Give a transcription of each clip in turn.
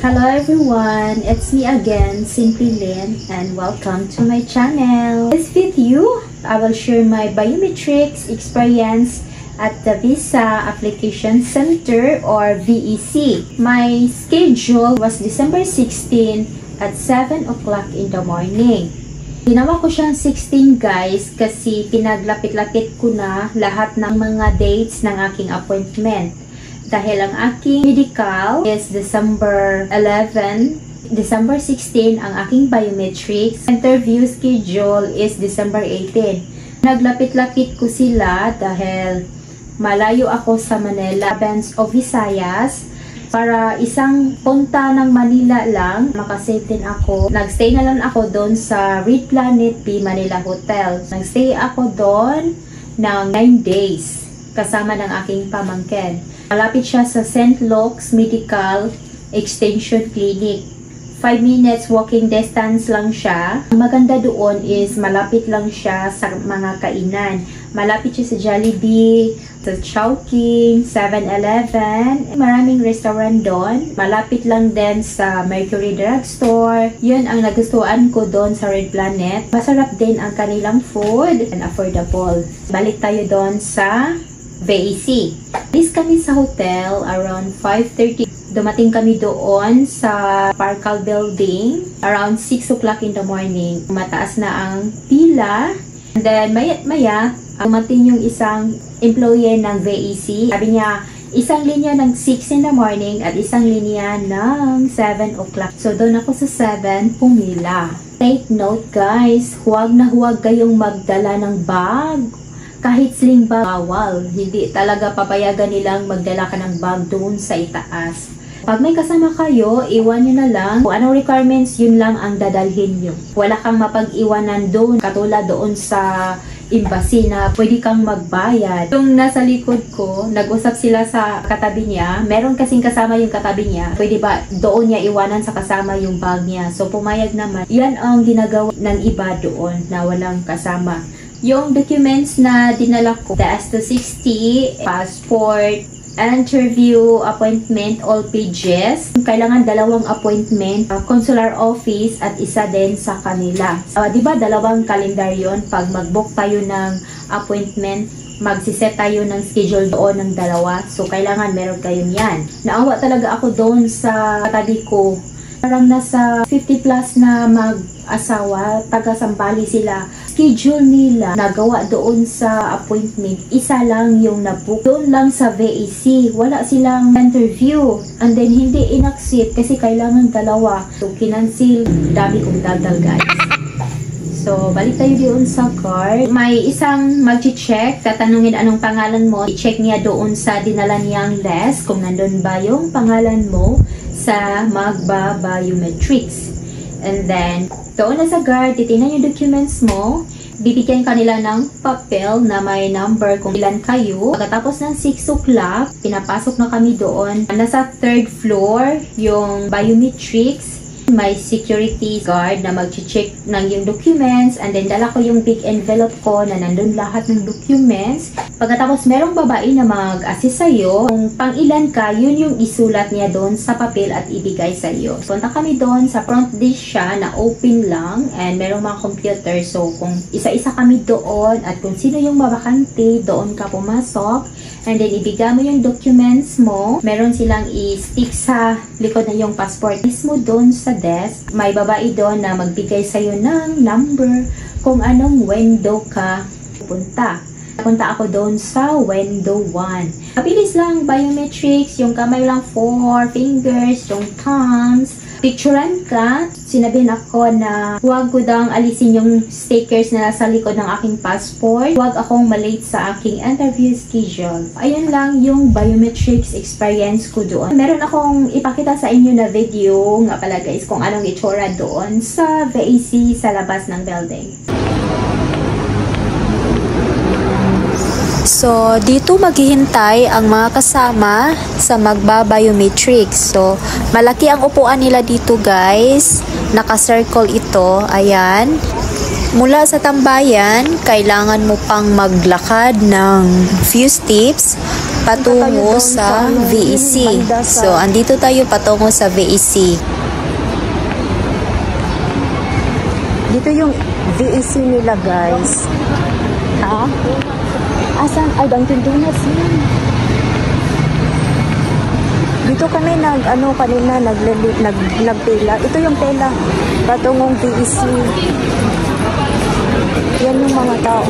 Hello everyone, it's me again, Simply Lynn, and welcome to my channel. In this video, I will share my biometrics experience at the Visa Application Center or VEC. My schedule was December 16 at 7 o'clock in the morning. Ginawa ko siyang 16 guys kasi pinaglapit-lapit ko na lahat ng mga dates ng aking appointment. Dahil ang aking medical is December 11, December 16 ang aking biometrics. Interview schedule is December 18. Naglapit-lapit ko sila dahil malayo ako sa Manila, province of Visayas. Para isang punta ng Manila lang, makasave din ako. Nagstay na lang ako doon sa Red Planet B Manila Hotel. Nagstay ako doon ng 9 days kasama ng aking pamangkin. Malapit siya sa St. Luke's Medical Extension Clinic. 5 minutes walking distance lang siya. Ang maganda doon is malapit lang siya sa mga kainan. Malapit siya sa Jollibee, sa Chowking, 7-Eleven. Maraming restaurant doon. Malapit lang din sa Mercury Drugstore. Yun ang nagustuhan ko doon sa Red Planet. Masarap din ang kanilang food and affordable. Balik tayo doon sa VEC. Alis kami sa hotel around 5:30. Dumating kami doon sa Parkal Building around 6 o'clock in the morning. Mataas na ang pila. And then maya dumating yung isang employee ng VEC. Sabi niya, isang linya ng 6 in the morning at isang linya ng 7 o'clock. So doon ako sa 7 pumila. Take note guys, huwag na huwag kayong magdala ng bag. Kahit sling bag, bawal. Hindi talaga papayagan nilang magdala ka ng bag doon sa itaas. Pag may kasama kayo, iwan nyo na lang. Kung anong requirements, yun lang ang dadalhin nyo. Wala kang mapag-iwanan doon. Katulad doon sa embassy na pwede kang magbayad. Yung nasa likod ko, nag-usap sila sa katabi niya. Meron kasing kasama yung katabi niya. Pwede ba doon niya iwanan sa kasama yung bag niya? So pumayag naman. Yan ang ginagawa ng iba doon na walang kasama. Yung documents na dinala ko, the S260, passport, interview, appointment, all pages. Kailangan dalawang appointment, consular office at isa din sa kanila. Diba dalawang calendar yon? Pag mag-book tayo ng appointment, magsiset tayo ng schedule doon ng dalawa. So kailangan meron kayong yan. Naawa talaga ako doon sa katabi ko. Parang nasa 50 plus na mag-asawa, taga-Sambali sila. Schedule nila, nagawa doon sa appointment, isa lang yung nabook. Doon lang sa VEC, wala silang interview. And then, hindi in-accept kasi kailangan dalawa. So, kinansil, dami kong daldal guys. So, balik tayo doon sa card. May isang mag-check, tatanungin anong pangalan mo. I-check niya doon sa dinala niyang list kung nandun ba yung pangalan mo sa magba-biometrics. And then, doon na sa guard, titingnan yung documents mo. Bibigyan kanila ng papel na may number kung ilan kayo. Pagkatapos ng 6 o'clock, pinapasok na kami doon. Nasa 3rd floor yung biometrics. May security guard na mag-check ng yung documents, and then dala ko yung big envelope ko na nandun lahat ng documents. Pagkatapos merong babae na mag-assist sa'yo, kung pang ilan ka, yun yung isulat niya doon sa papel at ibigay sa'yo. Punta kami doon sa front desk siya na open lang, and merong mga computer. So kung isa-isa kami doon at kung sino yung mabakante, doon ka pumasok. And then, ibigay mo yung documents mo. Meron silang i-stick sa likod na yung passport. Mismo doon sa desk, may babae doon na magbigay sa'yo ng number kung anong window ka pupunta. Punta ako doon sa window 1. Mabilis lang, biometrics, yung kamay lang 4 fingers, yung thumbs. Picturean ka, sinabihin ako na huwag ko daw alisin yung stickers na nasa likod ng aking passport. Huwag akong malate sa aking interview schedule. Ayun lang yung biometrics experience ko doon. Meron akong ipakita sa inyo na video nga pala guys kung anong itsura doon sa VEC sa labas ng building. So, dito maghihintay ang mga kasama sa magba-biometrics. So, malaki ang upuan nila dito guys. Naka-circle ito. Ayan. Mula sa tambayan, kailangan mo pang maglakad ng few steps patungo sa VEC. So, andito tayo patungo sa VEC. Dito yung VEC nila, guys. Ha? Asan? Ay, Dunkin Donuts yan. Dito kami kanina nagpila. Ito yung pela. Patungong VEC. Yan yung mga tao.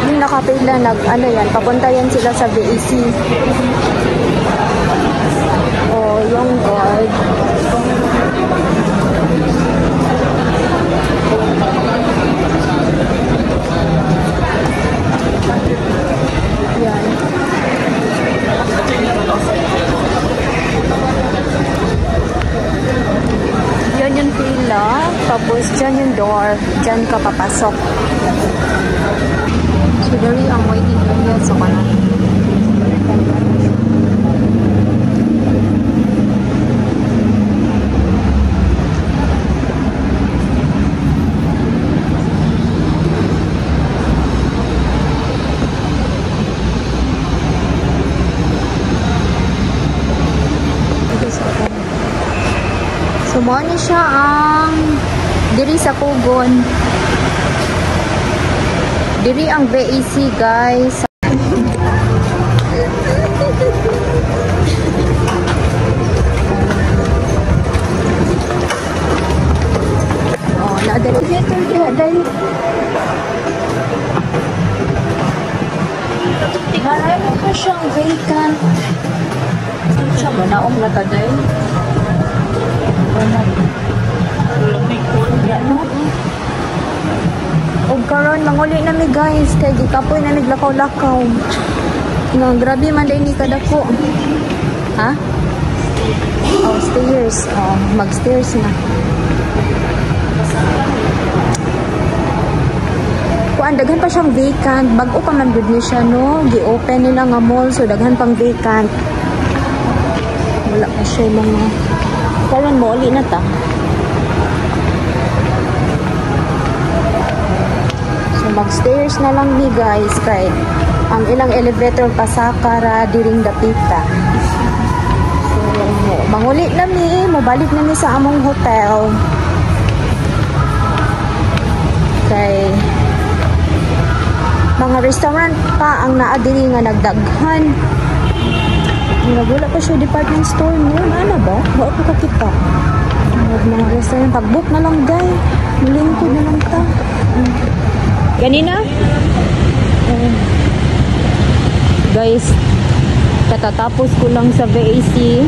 Yung nakapila, papunta yan sila sa VEC. Oh, yung guard. Yan. Yan yung pila. Tapos dyan yung door. Dyan ka papasok. So, very ang waiting area sa kanan. Mo ni siya ang diri sa Kugon. Diri ang VEC, guys. Oh, na-dali dali. Marami pa siyang vacant. Siya ba naong nakaday? O karon manguli na mi, guys, kay gikapoy na naglakaw-lakaw. Nga grabe man day ni kadako. Ha? Oh, stairs. Oh, mag-stairs na. Kuan daghan pa siyang vacant. Bag-o pa man gud ni siya, no. Gi-open nila nga mall, so daghan pang vacant. Wala pa siya mga karon mo uli na ta. So mag-stairs na lang ni, guys, kay ang ilang elevator pasakara diring dapita. So manguli na mi, mobalik na mi sa among hotel. Kay mga restaurant pa ang naa diri nga nagdaghan. Wala pa siya department store mo. Ano ba? Wala pa kakita. Mga restaurant. Pag-book na lang, guys. Malingkod na lang ta. Ganina? Guys, katatapos ko lang sa VEC.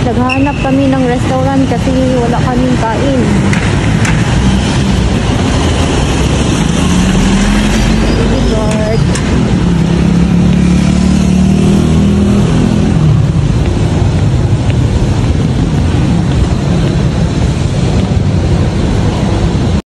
Naghahanap kami ng restaurant kasi wala kaming kain.